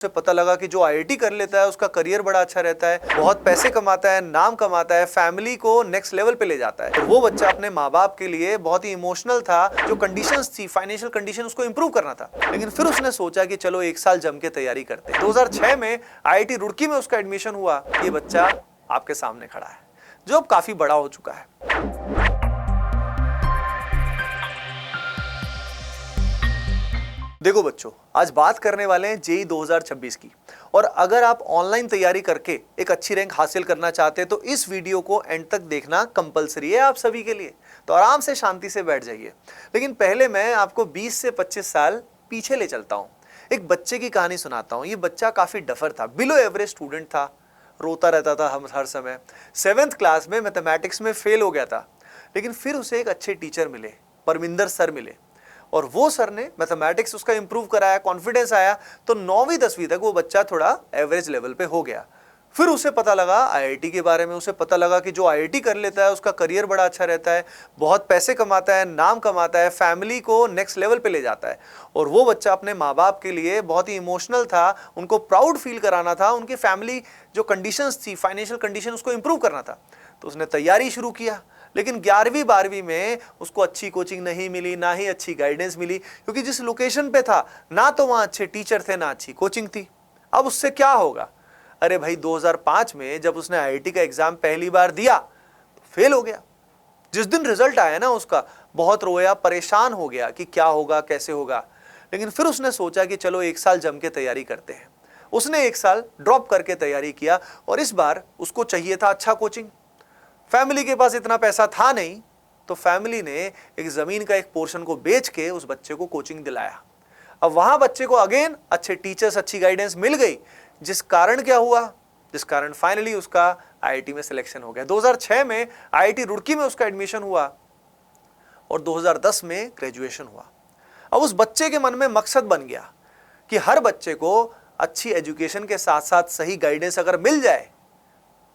उसे पता लगा कि जो आईआईटी कर लेता है उसका करियर बड़ा अच्छा रहता है, बहुत पैसे कमाता है, नाम कमाता है, फैमिली को नेक्स्ट लेवल पे ले जाता है। तो वो बच्चा अपने माँ बाप के लिए बहुत ही इमोशनल था, जो कंडीशंस थी, फाइनेंशियल कंडीशन, उसको इंप्रूव करना था। लेकिन फिर उसने सोचा कि चलो एक साल जम के तैयारी करते हैं। 2006 में आईआईटी रुड़की में उसका एडमिशन हुआ। ये बच्चा आपके सामने खड़ा है, जो अब काफी बड़ा हो चुका है। देखो बच्चों, आज बात करने वाले हैं जेईई 2026 की। और अगर आप ऑनलाइन तैयारी करके एक अच्छी रैंक हासिल करना चाहते हैं तो इस वीडियो को एंड तक देखना कंपलसरी है आप सभी के लिए। तो आराम से शांति से बैठ जाइए। लेकिन पहले मैं आपको 20 से 25 साल पीछे ले चलता हूँ। एक बच्चे की कहानी सुनाता हूँ। ये बच्चा काफ़ी डफर था, बिलो एवरेज स्टूडेंट था, रोता रहता था हम हर समय। 7th क्लास में मैथमेटिक्स में फेल हो गया था। लेकिन फिर उसे एक अच्छे टीचर मिले, परमिंदर सर मिले, और वो सर ने मैथमेटिक्स उसका इंप्रूव कराया, कॉन्फिडेंस आया। तो 9वीं 10वीं तक वो बच्चा थोड़ा एवरेज लेवल पे हो गया। फिर उसे पता लगा आईआईटी के बारे में। उसे पता लगा कि जो आईआईटी कर लेता है उसका करियर बड़ा अच्छा रहता है, बहुत पैसे कमाता है, नाम कमाता है, फैमिली को नेक्स्ट लेवल पे ले जाता है। और वो बच्चा अपने माँ बाप के लिए बहुत ही इमोशनल था, उनको प्राउड फील कराना था, उनकी फैमिली जो कंडीशंस थी, फाइनेंशियल कंडीशन, उसको इंप्रूव करना था। तो उसने तैयारी शुरू किया। लेकिन 11वीं 12वीं में उसको अच्छी कोचिंग नहीं मिली, ना ही अच्छी गाइडेंस मिली, क्योंकि जिस लोकेशन पे था ना तो वहाँ अच्छे टीचर थे, ना अच्छी कोचिंग थी। अब उससे क्या होगा? अरे भाई, 2005 में जब उसने आईआईटी का एग्जाम पहली बार दिया तो फेल हो गया। जिस दिन रिजल्ट आया ना उसका, बहुत रोया, परेशान हो गया कि क्या होगा, कैसे होगा। लेकिन फिर उसने सोचा कि चलो एक साल जम के तैयारी करते हैं। उसने एक साल ड्रॉप करके तैयारी किया और इस बार उसको चाहिए था अच्छा कोचिंग। फैमिली के पास इतना पैसा था नहीं, तो फैमिली ने एक जमीन का एक पोर्शन को बेच के उस बच्चे को कोचिंग दिलाया। अब वहां बच्चे को अगेन अच्छे टीचर्स, अच्छी गाइडेंस मिल गई, जिस कारण क्या हुआ, जिस कारण फाइनली उसका आईआईटी में सिलेक्शन हो गया। 2006 में आईआईटी रुड़की में उसका एडमिशन हुआ और 2010 में ग्रेजुएशन हुआ। अब उस बच्चे के मन में मकसद बन गया कि हर बच्चे को अच्छी एजुकेशन के साथ साथ सही गाइडेंस अगर मिल जाए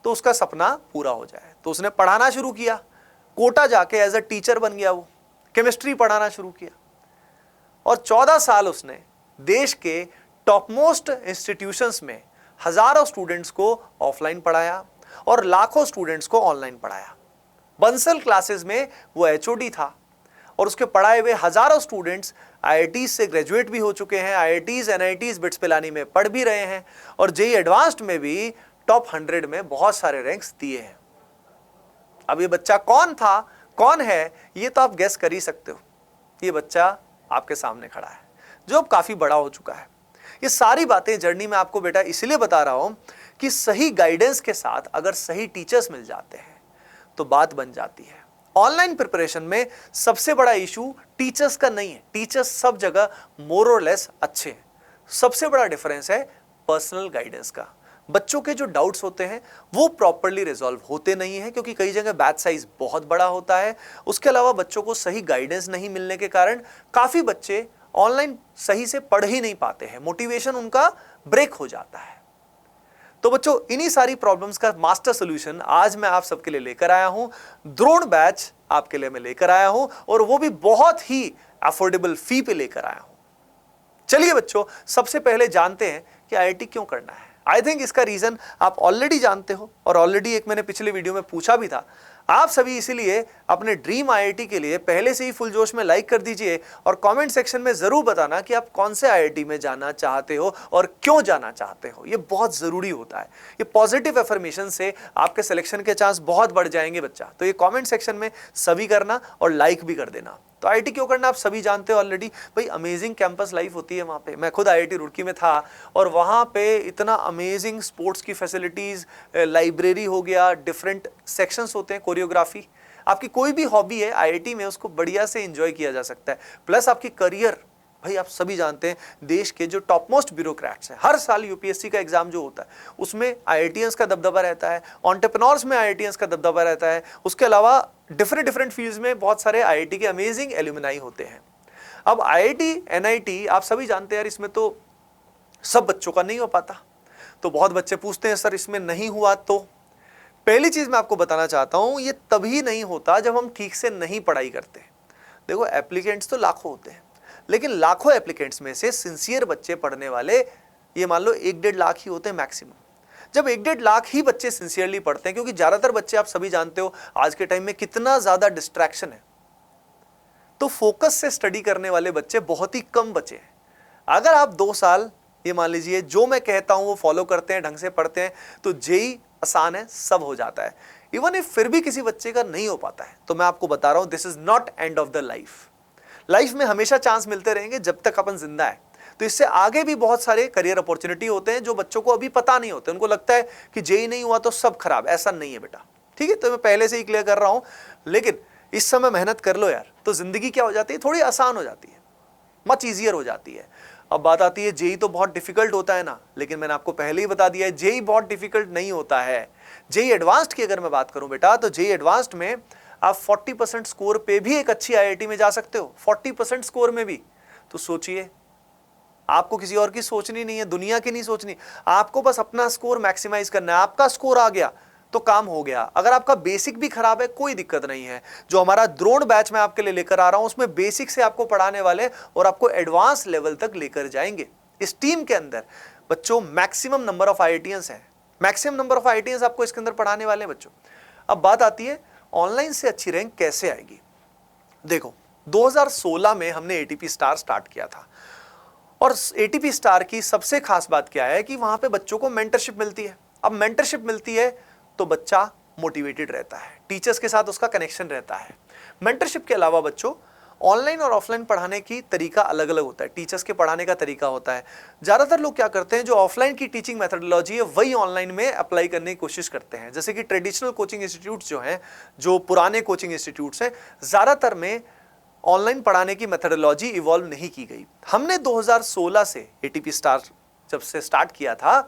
तो उसका सपना पूरा हो जाए। तो उसने पढ़ाना शुरू किया। कोटा जाके एज अ टीचर बन गया। वो केमिस्ट्री पढ़ाना शुरू किया और 14 साल उसने देश के टॉप मोस्ट इंस्टीट्यूशंस में हजारों स्टूडेंट्स को ऑफलाइन पढ़ाया और लाखों स्टूडेंट्स को ऑनलाइन पढ़ाया। बंसल क्लासेस में वो एचओडी था और उसके पढ़ाए हुए हजारों स्टूडेंट्स आईआईटी से ग्रेजुएट भी हो चुके हैं, आईआईटीज, एनआईटीज, बिट्स पिलानी में पढ़ भी रहे हैं और जेईई एडवांस्ड में भी टॉप 100 में बहुत सारे रैंक्स दिए हैं। अब ये बच्चा कौन था, कौन है, ये तो आप गेस कर ही सकते हो। ये बच्चा आपके सामने खड़ा है, जो अब काफी बड़ा हो चुका है। ये सारी बातें जर्नी में आपको बेटा इसलिए बता रहा हूं कि सही गाइडेंस के साथ अगर सही टीचर्स मिल जाते हैं तो बात बन जाती है। ऑनलाइन प्रिपरेशन में सबसे बड़ा इशू टीचर्स का नहीं है। टीचर्स सब जगह मोर और लेस अच्छे हैं। सबसे बड़ा डिफरेंस है पर्सनल गाइडेंस का। बच्चों के जो डाउट्स होते हैं वो प्रॉपर्ली रिजॉल्व होते नहीं हैं, क्योंकि कई जगह बैच साइज बहुत बड़ा होता है। उसके अलावा बच्चों को सही गाइडेंस नहीं मिलने के कारण काफी बच्चे ऑनलाइन सही से पढ़ ही नहीं पाते हैं, मोटिवेशन उनका ब्रेक हो जाता है। तो बच्चों, इन्हीं सारी प्रॉब्लम्स का मास्टर सोल्यूशन आज मैं आप सबके लिए लेकर आया हूं। द्रोण बैच आपके लिए मैं लेकर आया हूं और वो भी बहुत ही अफोर्डेबल फी पे लेकर आया हूं। चलिए बच्चों, सबसे पहले जानते हैं कि आईआईटी क्यों करना है। आई थिंक इसका रीजन आप ऑलरेडी जानते हो और ऑलरेडी एक मैंने पिछले वीडियो में पूछा भी था। आप सभी इसीलिए अपने ड्रीम आईआईटी के लिए पहले से ही फुल जोश में लाइक कर दीजिए और कमेंट सेक्शन में जरूर बताना कि आप कौन से आईआईटी में जाना चाहते हो और क्यों जाना चाहते हो। ये बहुत जरूरी होता है। ये पॉजिटिव एफर्मेशन से आपके सिलेक्शन के चांस बहुत बढ़ जाएंगे बच्चा। तो ये कमेंट सेक्शन में सभी करना और लाइक भी कर देना। तो आईआईटी क्यों करना आप सभी जानते हो ऑलरेडी। भाई, अमेजिंग कैंपस लाइफ होती है वहाँ पे। मैं खुद आईआईटी रुड़की में था और वहाँ पे इतना अमेजिंग स्पोर्ट्स की फैसिलिटीज़, लाइब्रेरी हो गया, डिफरेंट सेक्शंस होते हैं, कोरियोग्राफी। आपकी कोई भी हॉबी है आईआईटी में उसको बढ़िया से एंजॉय किया जा सकता है। प्लस आपकी करियर, भाई आप सभी जानते हैं देश के जो टॉप मोस्ट ब्यूरोक्रेट्स हैं, हर साल यूपीएससी का एग्जाम जो होता है उसमें आईआईटीएंस का दबदबा रहता है, एंटरप्रेन्योर्स में आईआईटीएंस का दबदबा रहता है। उसके अलावा डिफरेंट फील्ड्स में बहुत सारे आईआईटी के अमेजिंग एल्यूमिनाई होते हैं। अब आईआईटी, एनआईटी आप सभी जानते हैं यार, इसमें तो सब बच्चों का नहीं हो पाता। तो बहुत बच्चे पूछते हैं सर इसमें नहीं हुआ तो। पहली चीज मैं आपको बताना चाहता हूं, ये तभी नहीं होता जब हम ठीक से नहीं पढ़ाई करते। देखो, एप्लीकेंट्स तो लाखों होते हैं, लेकिन लाखों एप्लीकेंट्स में से सिंसियर बच्चे पढ़ने वाले ये मान लो 1-1.5 लाख ही होते हैं मैक्सिमम। जब 1-1.5 लाख ही बच्चे सिंसियरली पढ़ते हैं, क्योंकि ज्यादातर बच्चे आप सभी जानते हो आज के टाइम में कितना ज्यादा डिस्ट्रैक्शन है, तो फोकस से स्टडी करने वाले बच्चे बहुत ही कम बचे हैं। अगर आप 2 साल ये मान लीजिए जो मैं कहता हूं वो फॉलो करते हैं, ढंग से पढ़ते हैं, तो जेई आसान है, सब हो जाता है। इवन इफ फिर भी किसी बच्चे का नहीं हो पाता है, तो मैं आपको बता रहा हूं this is not end of the life. Life में हमेशा चांस मिलते रहेंगे जब तक अपन जिंदा है। तो इससे आगे भी बहुत सारे करियर अपॉर्चुनिटी होते हैं जो बच्चों को अभी पता नहीं होते। उनको लगता है कि जेई नहीं हुआ तो सब खराब, ऐसा नहीं है बेटा, ठीक है। तो मैं पहले से ही क्लियर कर रहा हूं, लेकिन इस समय मेहनत कर लो यार, तो जिंदगी क्या हो जाती है, थोड़ी आसान हो जाती है, मच ईजियर हो जाती है। अब बात आती है जेई तो बहुत डिफिकल्ट होता है ना, लेकिन मैंने आपको पहले ही बता दिया है जेई बहुत डिफिकल्ट नहीं होता है। जेई एडवांस्ड की अगर मैं बात करूं बेटा, तो जेई एडवांस्ड में आप 40% स्कोर पे भी एक अच्छी आईआईटी में जा सकते हो, 40% स्कोर में भी। तो सोचिए, आपको किसी और की सोचनी नहीं है, दुनिया की नहीं सोचनी, आपको बस अपना स्कोर मैक्सिमाइज करना है। आपका स्कोर आ गया तो काम हो गया। अगर आपका बेसिक भी खराब है कोई दिक्कत नहीं है, जो हमारा द्रोण बैच मैं आपके लिए लेकर आ रहा हूं उसमें बेसिक से आपको पढ़ाने वाले और आपको एडवांस लेवल तक लेकर जाएंगे। इस टीम के अंदर बच्चों मैक्सिमम नंबर ऑफ आईआईटीएंस है, मैक्सिमम नंबर ऑफ आईआईटीएंस आपको इसके अंदर पढ़ाने वाले हैं बच्चों। अब बात आती है ऑनलाइन से अच्छी रैंक कैसे आएगी। देखो 2016 में हमने एटीपी स्टार स्टार्ट किया था, और एटीपी स्टार की सबसे खास बात क्या है कि वहां पे बच्चों को मेंटरशिप मिलती है। अब मेंटरशिप मिलती है तो बच्चा मोटिवेटेड रहता है, टीचर्स के साथ उसका कनेक्शन रहता है। मेंटरशिप के अलावा बच्चों ऑनलाइन और ऑफलाइन पढ़ाने की तरीका अलग अलग होता है, टीचर्स के पढ़ाने का तरीका होता है। ज्यादातर लोग क्या करते हैं, जो ऑफलाइन की टीचिंग मेथोडोलॉजी है वही ऑनलाइन में अप्लाई करने की कोशिश करते हैं। जैसे कि ट्रेडिशनल कोचिंग इंस्टीट्यूट्स जो हैं, जो पुराने कोचिंग इंस्टीट्यूट्स हैं, ज्यादातर में ऑनलाइन पढ़ाने की मेथोडोलॉजी इवॉल्व नहीं की गई। हमने 2016 से एटीपी स्टार जब से स्टार्ट किया था,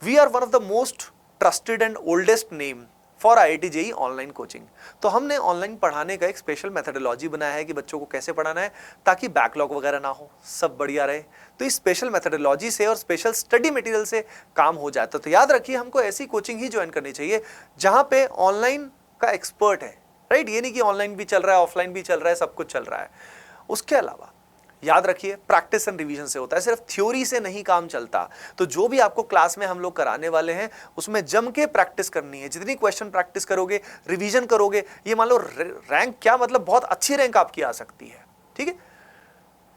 we are one of the most trusted and oldest name for IIT JEE online coaching. तो हमने ऑनलाइन पढ़ाने का एक स्पेशल मेथोडोलॉजी बनाया है कि बच्चों को कैसे पढ़ाना है ताकि बैकलॉग वगैरह ना हो, सब बढ़िया रहे। तो इस स्पेशल मेथोडोलॉजी से और स्पेशल स्टडी मटेरियल से काम हो जाता है। तो याद रखिए, हमको ऐसी कोचिंग ही ज्वाइन करनी चाहिए जहां पे ऑनलाइन का एक्सपर्ट है, राइट। ये नहीं कि ऑनलाइन भी चल रहा है, ऑफलाइन भी चल रहा है, सब कुछ चल रहा है। उसके अलावा याद रखिए प्रैक्टिस एंड रिवीजन से होता है, सिर्फ थ्योरी से नहीं काम चलता। तो जो भी आपको क्लास में हम लोग कराने वाले हैं उसमें जम के प्रैक्टिस करनी है। जितनी क्वेश्चन प्रैक्टिस करोगे, रिवीजन करोगे, ये मान लो रैंक क्या मतलब बहुत अच्छी रैंक आपकी आ सकती है, ठीक है।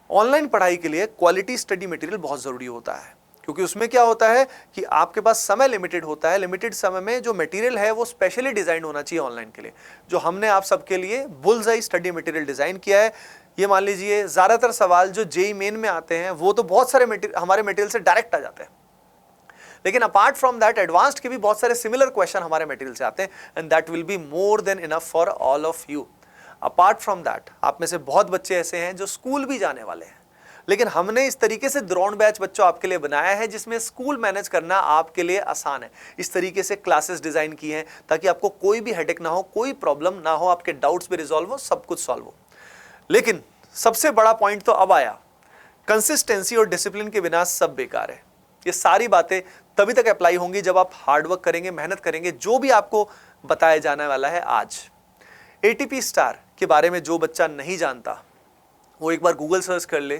ऑनलाइन पढ़ाई के लिए क्वालिटी स्टडी मटेरियल बहुत जरूरी होता है, क्योंकि उसमें क्या होता है कि आपके पास समय लिमिटेड होता है। लिमिटेड समय में जो मटेरियल है वो स्पेशली डिजाइन होना चाहिए ऑनलाइन के लिए। जो हमने आप सबके लिए बुलजाई स्टडी मटेरियल डिजाइन किया है, ये मान लीजिए ज्यादातर सवाल जो जेई मेन में आते हैं वो तो बहुत सारे हमारे मटेरियल से डायरेक्ट आ जाते हैं, लेकिन अपार्ट फ्रॉम दैट एडवांस्ड के भी बहुत सारे सिमिलर क्वेश्चन हमारे मटेरियल से आते हैं, and that will be more than enough for all of you. Apart from that आप में से बहुत बच्चे ऐसे हैं जो स्कूल भी जाने वाले हैं, लेकिन हमने इस तरीके से द्रोण बैच बच्चों आपके लिए बनाया है जिसमें स्कूल मैनेज करना आपके लिए आसान है। इस तरीके से क्लासेस डिजाइन की हैं ताकि आपको कोई भी हेडेक ना हो, कोई प्रॉब्लम ना हो, आपके डाउट्स भी रिजॉल्व हो, सब कुछ सॉल्व हो। लेकिन सबसे बड़ा पॉइंट तो अब आया, कंसिस्टेंसी और डिसिप्लिन के बिना सब बेकार है। ये सारी बातें तभी तक अप्लाई होंगी जब आप हार्डवर्क करेंगे, मेहनत करेंगे, जो भी आपको बताया जाने वाला है आज। एटीपी स्टार के बारे में जो बच्चा नहीं जानता वो एक बार गूगल सर्च कर ले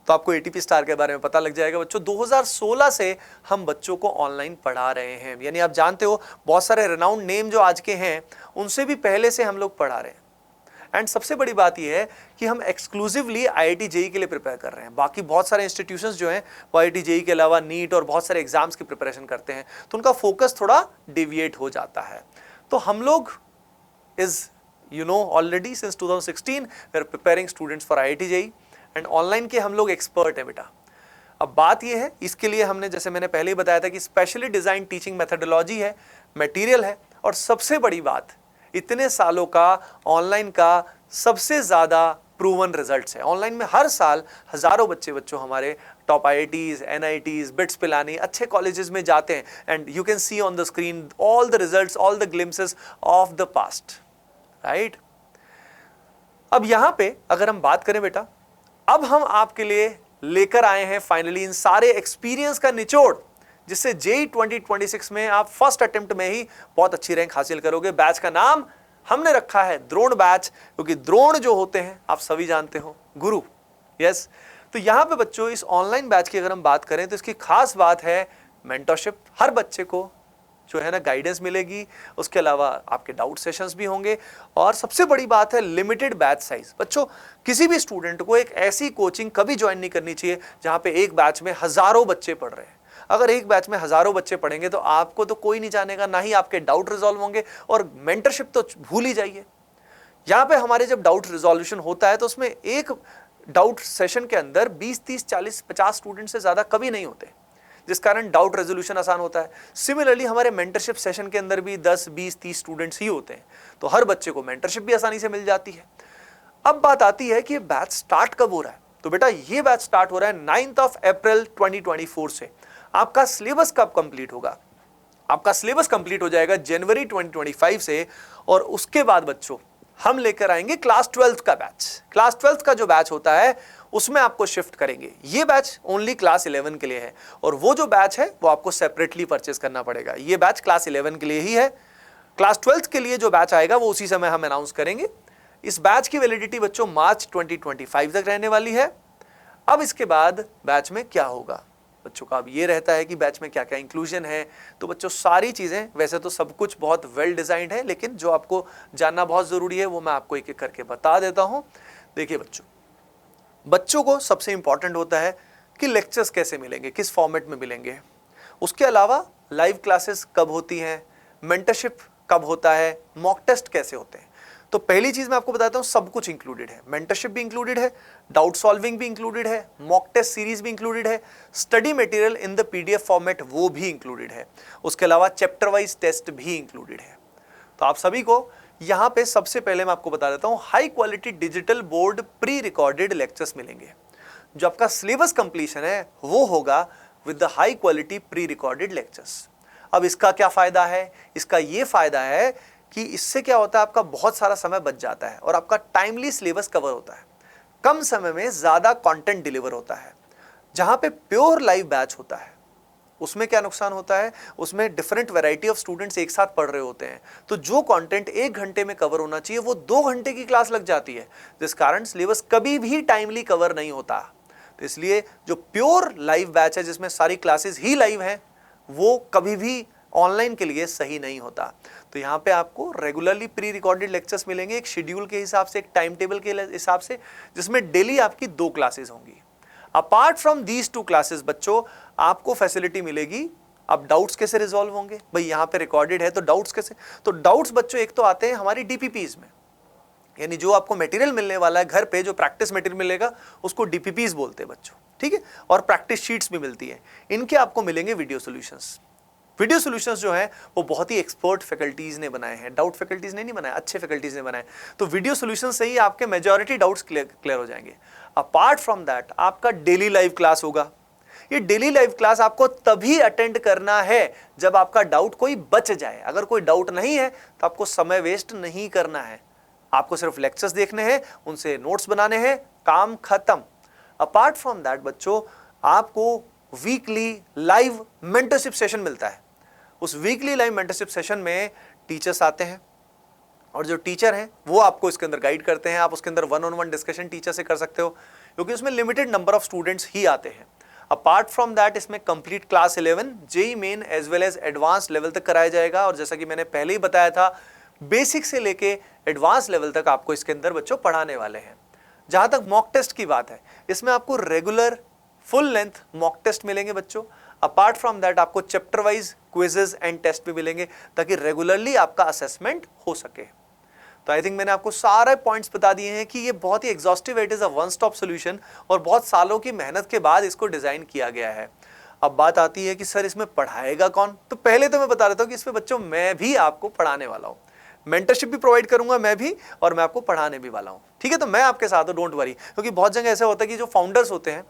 तो आपको एटीपी स्टार के बारे में पता लग जाएगा। बच्चों 2016 से हम बच्चों को ऑनलाइन पढ़ा रहे हैं, यानी आप जानते हो बहुत सारे रेनाउंड नेम जो आज के हैं उनसे भी पहले से हम लोग पढ़ा रहे हैं। एंड सबसे बड़ी बात यह है कि हम एक्सक्लूसिवली आईआईटी जेई के लिए प्रिपेयर कर रहे हैं। बाकी बहुत सारे इंस्टीट्यूशंस जो हैं वो आईआईटी जेई के अलावा नीट और बहुत सारे एग्जाम्स की प्रिपरेशन करते हैं, तो उनका फोकस थोड़ा डिविएट हो जाता है। तो हम लोग is already since 2016 we are preparing students for IIT JEE, and online के हम लोग एक्सपर्ट हैं बेटा। अब बात यह है, इसके लिए हमने जैसे मैंने पहले ही बताया था कि स्पेशली डिजाइन टीचिंग मेथोडोलॉजी है, मटेरियल है, और सबसे बड़ी बात इतने सालों का ऑनलाइन का सबसे ज्यादा प्रूवन रिजल्ट्स है। ऑनलाइन में हर साल हजारों बच्चों हमारे top IITs, NITs, bits Pilani अच्छे कॉलेजेस में जाते हैं, and you can see on the screen all the results, all the glimpses of the past, right. अब यहां पे अगर हम बात करें बेटा, अब हम आपके लिए लेकर आए हैं फाइनली इन सारे एक्सपीरियंस का निचोड़, जिससे जेई 2026 में आप फर्स्ट अटेम्प्ट में ही बहुत अच्छी रैंक हासिल करोगे। बैच का नाम हमने रखा है द्रोण बैच, क्योंकि द्रोण जो होते हैं आप सभी जानते हो, गुरु। यस, तो यहाँ पे बच्चों इस ऑनलाइन बैच की अगर हम बात करें तो इसकी खास बात है मेंटरशिप। हर बच्चे को जो है ना गाइडेंस मिलेगी, उसके अलावा आपके डाउट सेशंस भी होंगे, और सबसे बड़ी बात है लिमिटेड बैच साइज। बच्चों किसी भी स्टूडेंट को एक ऐसी कोचिंग कभी ज्वाइन नहीं करनी चाहिए जहाँ पे एक बैच में हजारों बच्चे पढ़ रहे हैं। अगर एक बैच में हजारों बच्चे पढ़ेंगे तो आपको तो कोई नहीं जानेगा, ना ही आपके डाउट रिजॉल्व होंगे, और मेंटरशिप तो भूल ही जाइए। यहाँ पे हमारे जब डाउट रिजोल्यूशन होता है तो उसमें एक डाउट सेशन के अंदर 20, 30, 40, 50 स्टूडेंट से ज्यादा कभी नहीं होते, जिस कारण डाउट रेजोल्यूशन आसान होता है। सिमिलरली हमारे मेंटरशिप सेशन के अंदर भी 10, 20, 30 स्टूडेंट्स ही होते हैं, तो हर बच्चे को मेंटरशिप भी आसानी से मिल जाती है। अब बात आती है कि बैच स्टार्ट कब हो रहा है। तो बेटा ये बैच स्टार्ट हो रहा है 9 अप्रैल 2024 से। आपका सिलेबस कब कंप्लीट होगा? आपका सिलेबस कंप्लीट हो जाएगा जनवरी 2025 से, और उसके बाद बच्चों हम लेकर आएंगे क्लास 12th का बैच। क्लास 12th का जो बैच होता है उसमें आपको शिफ्ट करेंगे। ये बैच ओनली क्लास 11 के लिए है, और वो जो बैच है वो आपको सेपरेटली परचेस करना पड़ेगा। ये बैच क्लास 11 के लिए ही है। क्लास 12th के लिए जो बैच आएगा वो उसी समय हम अनाउंस करेंगे। इस बैच की वैलिडिटी बच्चों मार्च 2025 तक रहने वाली है। अब इसके बाद बैच में क्या होगा बच्चों का, अब ये रहता है कि बैच में क्या क्या इंक्लूजन है। तो बच्चों सारी चीज़ें, वैसे तो सब कुछ बहुत वेल डिजाइंड है, लेकिन जो आपको जानना बहुत ज़रूरी है वो मैं आपको एक एक करके बता देता हूँ। देखिए बच्चों को सबसे इंपॉर्टेंट होता है कि लेक्चर्स कैसे मिलेंगे, किस फॉर्मेट में मिलेंगे। उसके अलावा लाइव क्लासेस कब होती हैं, मेंटरशिप कब होता है, मॉक टेस्ट कैसे होते हैं। तो पहली चीज मैं आपको बताता हूं, सब कुछ इंक्लूडेड है। मेंटरशिप भी इंक्लूडेड है, डाउट सॉल्विंग भी इंक्लूडेड है, मॉक टेस्ट सीरीज भी इंक्लूडेड है, study material in the PDF format वो भी इंक्लूडेड है। उसके अलावा चैप्टर वाइज टेस्ट भी इंक्लूडेड है। तो आप सभी को यहां पे सबसे पहले मैं आपको बता देता हूं, high quality digital board pre recorded lectures मिलेंगे। जो आपका सिलेबस कंप्लीशन है वो होगा with the high quality pre recorded lectures. अब इसका क्या फायदा है? इसका ये फायदा है कि इससे क्या होता है, आपका बहुत सारा समय बच जाता है और आपका टाइमली सिलेबस कवर होता है। कम समय में ज्यादा कंटेंट डिलीवर होता है। जहां पे प्योर लाइव बैच होता है उसमें क्या नुकसान होता है, उसमें डिफरेंट वैरायटी ऑफ स्टूडेंट्स एक साथ पढ़ रहे होते हैं, तो जो कंटेंट 1 घंटे में कवर होना चाहिए वो 2 घंटे की क्लास लग जाती है, जिस कारण सिलेबस कभी भी टाइमली कवर नहीं होता। तो इसलिए जो प्योर लाइव बैच है जिसमें सारी क्लासेस ही लाइव हैं, वो कभी भी ऑनलाइन के लिए सही नहीं होता। तो यहाँ पे आपको रेगुलरली प्री रिकॉर्डेड लेक्चर्स मिलेंगे, एक शेड्यूल के हिसाब से, एक टाइम टेबल के हिसाब से, जिसमें डेली आपकी 2 क्लासेस होंगी। अपार्ट फ्रॉम दीज 2 क्लासेस बच्चों आपको फैसिलिटी मिलेगी। अब डाउट्स कैसे रिजॉल्व होंगे भाई, यहाँ पे रिकॉर्डेड है तो डाउट्स कैसे? तो डाउट्स बच्चों एक तो आते हैं हमारी डीपीपीज में, यानी जो आपको मटेरियल मिलने वाला है घर पे, जो प्रैक्टिस मटेरियल मिलेगा उसको डीपीपीज बोलते हैं बच्चों, ठीक है। और प्रैक्टिस शीट्स भी मिलती है। इनके आपको मिलेंगे वीडियो सॉल्यूशंस। वीडियो सॉल्यूशंस जो है वो बहुत ही एक्सपर्ट फैकल्टीज ने बनाए हैं, डाउट फैकल्टीज ने नहीं बनाए, अच्छे फैकल्टीज ने बनाए। तो वीडियो सॉल्यूशन से ही आपके मेजॉरिटी डाउट्स क्लियर हो जाएंगे। अपार्ट फ्रॉम दैट आपका डेली लाइव क्लास होगा। ये डेली लाइव क्लास आपको तभी अटेंड करना है जब आपका डाउट कोई बच जाए। अगर कोई डाउट नहीं है तो आपको समय वेस्ट नहीं करना है, आपको सिर्फ लेक्चर्स देखने हैं, उनसे नोट्स बनाने हैं, काम खत्म। अपार्ट फ्रॉम दैट बच्चों आपको वीकली लाइव मेंटरशिप सेशन मिलता है। उस वीकली लाइव मेंटरशिप सेशन में टीचर्स आते हैं, और जो टीचर हैं वो आपको इसके अंदर गाइड करते हैं। आप उसके अंदर 1-on-1 डिस्कशन टीचर से कर सकते हो, क्योंकि उसमें लिमिटेड नंबर ऑफ स्टूडेंट्स ही आते हैं। अपार्ट फ्रॉम दैट इसमें complete class 11 JEE main as well as advance level तक कराया जाएगा। और जैसा कि मैंने पहले ही बताया था, बेसिक से लेके एडवांस लेवल तक आपको इसके अंदर बच्चों पढ़ाने वाले हैं। जहां तक मॉक टेस्ट की बात है, इसमें आपको regular full length mock test मिलेंगे बच्चों। अपार्ट फ्रॉम दैट आपको chapter wise quizzes and test भी मिलेंगे, ताकि रेगुलरली आपका असेसमेंट हो सके। तो आई थिंक मैंने आपको सारे पॉइंट्स बता दिए हैं कि ये बहुत ही exhaustive, it is a one stop solution, और बहुत सालों की मेहनत के बाद इसको डिजाइन किया गया है। अब बात आती है कि सर इसमें पढ़ाएगा कौन? तो पहले तो मैं बता देता हूँ कि इसमें बच्चों मैं भी आपको पढ़ाने वाला हूँ, मेंटरशिप भी प्रोवाइड करूंगा मैं भी, और मैं आपको पढ़ाने भी वाला हूँ, ठीक है। तो मैं आपके साथ हूँ, डोंट वरी। क्योंकि बहुत जगह ऐसा होता है कि जो फाउंडर्स होते हैं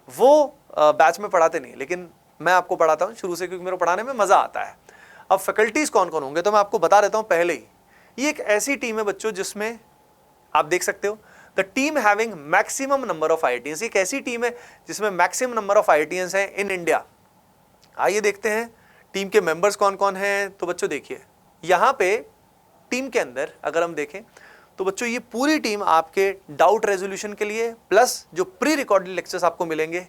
वो बैच में पढ़ाते नहीं, लेकिन मैं आपको पढ़ाता हूँ शुरू से, क्योंकि मेरे पढ़ाने में मजा आता है। अब फैकल्टीज कौन कौन होंगे तो मैं आपको बता देता हूँ पहले ही। ये एक ऐसी टीम है बच्चों जिसमें आप देख सकते हो, the team having maximum number of IITians. एक ऐसी टीम है जिसमें मैक्सिमम नंबर ऑफ आईआईटीएंस हैं इन इंडिया। आइए देखते हैं टीम के मेंबर्स कौन कौन हैं। तो बच्चों देखिए, यहाँ पे टीम के अंदर अगर हम देखें तो बच्चों ये पूरी टीम आपके डाउट रेजोल्यूशन के लिए प्लस जो प्री रिकॉर्डेड लेक्चर्स आपको मिलेंगे,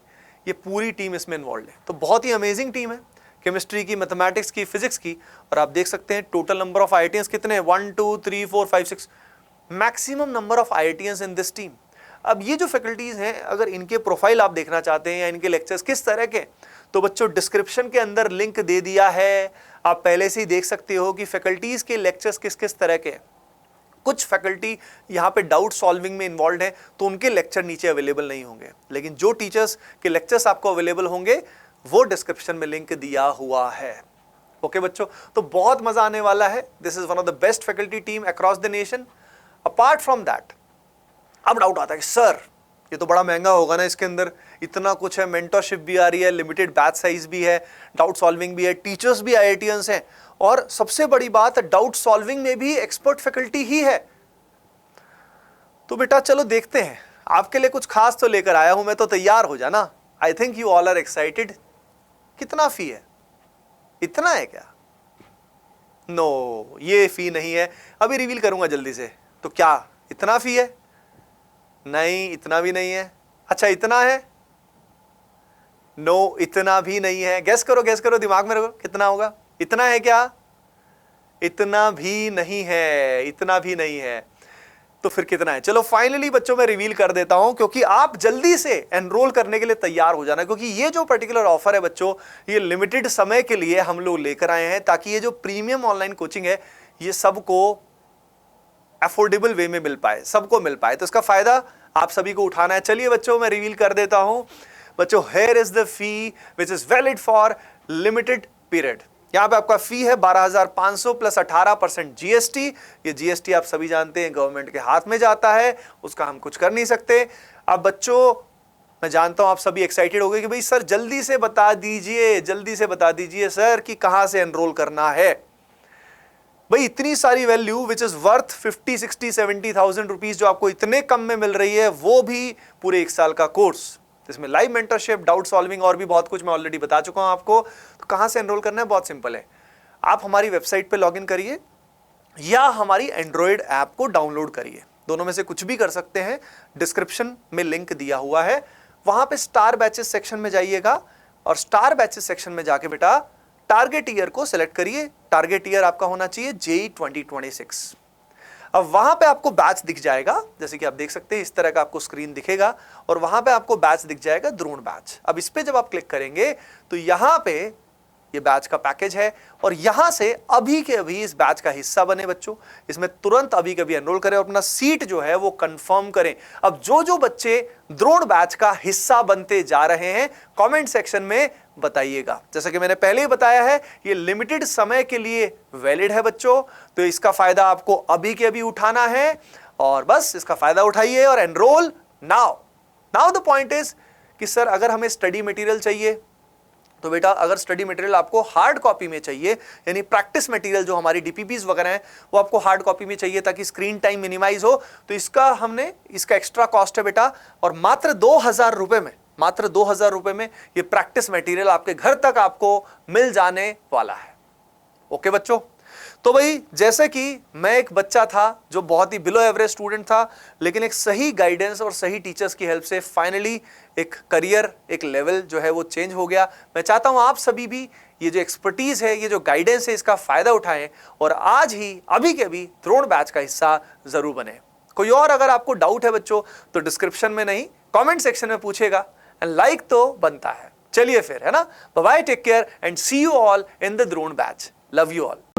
ये पूरी टीम इसमें इन्वॉल्व है। तो बहुत ही अमेजिंग टीम है, केमिस्ट्री की, मैथमेटिक्स की, फिजिक्स की। और आप देख सकते हैं टोटल नंबर ऑफ IITians कितने हैं, 1 2 3 4 5 6, maximum number of IITians in this team. अब ये जो फैकल्टीज हैं, अगर इनके प्रोफाइल आप देखना चाहते हैं या इनके लेक्चर्स किस तरह के, तो बच्चों डिस्क्रिप्शन के अंदर लिंक दे दिया है, आप पहले से ही देख सकते हो कि फैकल्टीज के लेक्चर्स किस किस तरह के हैं। कुछ फैकल्टी यहाँ पे डाउट सॉल्विंग में इन्वॉल्व हैं, तो उनके लेक्चर नीचे अवेलेबल नहीं होंगे, लेकिन जो टीचर्स के लेक्चर्स आपको अवेलेबल होंगे वो डिस्क्रिप्शन में लिंक दिया हुआ है। ओके बच्चों, तो बहुत मजा आने वाला है। This is one of the best faculty team across the nation. Apart from that, अब डाउट आता है कि सर ये तो बड़ा महंगा होगा ना, इसके अंदर इतना कुछ है, मेंटरशिप भी आ रही है, लिमिटेड बैच साइज भी है, डाउट सॉल्विंग भी है, टीचर्स भी IITians हैं, और सबसे बड़ी बात डाउट सॉल्विंग में भी एक्सपर्ट फैकल्टी ही है। तो बेटा चलो देखते हैं, आपके लिए कुछ खास तो लेकर आया हूं मैं, तो तैयार हो जाना। I think you all are excited. कितना फी है? इतना है क्या? नो, ये फी नहीं है, अभी रिवील करूंगा जल्दी से। तो क्या इतना फी है? नहीं, इतना भी नहीं है। अच्छा, इतना है? नो, इतना भी नहीं है। गैस करो, गैस करो दिमाग में रखो, कितना होगा? इतना है क्या? इतना भी नहीं है, इतना भी नहीं है। तो फिर कितना है? चलो फाइनली बच्चों मैं रिवील कर देता हूं, क्योंकि आप जल्दी से एनरोल करने के लिए तैयार हो जाना, क्योंकि ये जो पर्टिकुलर ऑफर है बच्चों, ये लिमिटेड समय के लिए हम लोग लेकर आए हैं, ताकि ये जो प्रीमियम ऑनलाइन कोचिंग है ये सबको अफोर्डेबल वे में मिल पाए, सबको मिल पाए। तो इसका फायदा आप सभी को उठाना है। चलिए बच्चों मैं रिवील कर देता हूं। बच्चों, here is the fee which is valid for limited period. यहां पे आपका फी है 12,500 प्लस 18% GST। ये GST आप सभी जानते हैं गवर्नमेंट के हाथ में जाता है, उसका हम कुछ कर नहीं सकते। अब बच्चों मैं जानता हूं आप सभी एक्साइटेड हो गए कि भाई सर जल्दी से बता दीजिए, जल्दी से बता दीजिए सर कि कहां से एनरोल करना है। भाई इतनी सारी value which is worth 50 60 70,000 rupees जो आपको इतने कम में मिल रही है, वो भी पूरे 1 साल का कोर्स, इसमें लाइव मेंटरशिप, डाउट सॉल्विंग और भी बहुत कुछ मैं ऑलरेडी बता चुका हूं आपको। तो कहां से एनरोल करना है? बहुत सिंपल है, आप हमारी वेबसाइट पे लॉगिन करिए या हमारी एंड्रॉइड ऐप को डाउनलोड करिए, दोनों में से कुछ भी कर सकते हैं। डिस्क्रिप्शन में लिंक दिया हुआ है, वहां पे स्टार बैचेस सेक्शन में जाइएगा और स्टार बैचेस सेक्शन में जाके बेटा टारगेट ईयर को सिलेक्ट करिए। टारगेट ईयर आपका होना चाहिए JEE 2026। अब वहां पे आपको बैच दिख जाएगा, जैसे कि आप देख सकते हैं इस तरह का आपको स्क्रीन दिखेगा, और वहां पे आपको बैच दिख जाएगा द्रोण बैच। अब इस पे जब आप क्लिक करेंगे तो यहां पे ये बैच का पैकेज है, और यहां से अभी के अभी इस बैच का हिस्सा बने बच्चों, इसमें तुरंत अभी के अभी एनरोल करें और अपना सीट जो है वो कंफर्म करें। अब जो जो बच्चे द्रोण बैच का हिस्सा बनते जा रहे हैं कमेंट सेक्शन में बताइएगा। जैसा कि मैंने पहले ही बताया है, ये लिमिटेड समय के लिए वैलिड है बच्चों, तो इसका फायदा आपको अभी के अभी उठाना है, और बस इसका फायदा उठाइए और enrol now the point is कि सर अगर हमें स्टडी मटेरियल चाहिए, तो बेटा अगर स्टडी मटेरियल आपको हार्ड कॉपी में चाहिए, यानी प्रैक्टिस मटेरियल जो हमारी DPPs वगैरह हैं वो आपको हार्ड कॉपी में चाहिए ताकि स्क्रीन टाइम मिनिमाइज हो, तो इसका एक्स्ट्रा कॉस्ट है बेटा, और मात्र 2,000 रुपए में, मात्र 2,000 रुपए में ये प्रैक्टिस मटेरियल आपके घर तक आपको मिल जाने वाला है। ओके बच्चों, तो भाई जैसे कि मैं एक बच्चा था जो बहुत ही बिलो एवरेज स्टूडेंट था, लेकिन एक सही गाइडेंस और सही टीचर्स की हेल्प से फाइनली एक करियर, एक लेवल जो है वो चेंज हो गया। मैं चाहता हूं आप सभी भी ये जो एक्सपर्टीज है, ये जो गाइडेंस है, इसका फायदा उठाएं और आज ही अभी के अभी द्रोण बैच का हिस्सा जरूर बने। कोई और अगर आपको डाउट है बच्चों तो डिस्क्रिप्शन में नहीं, कमेंट सेक्शन में पूछेगा, एंड लाइक तो बनता है। चलिए फिर, है ना, bye bye, take care and see you all in the Drona batch. Love you all.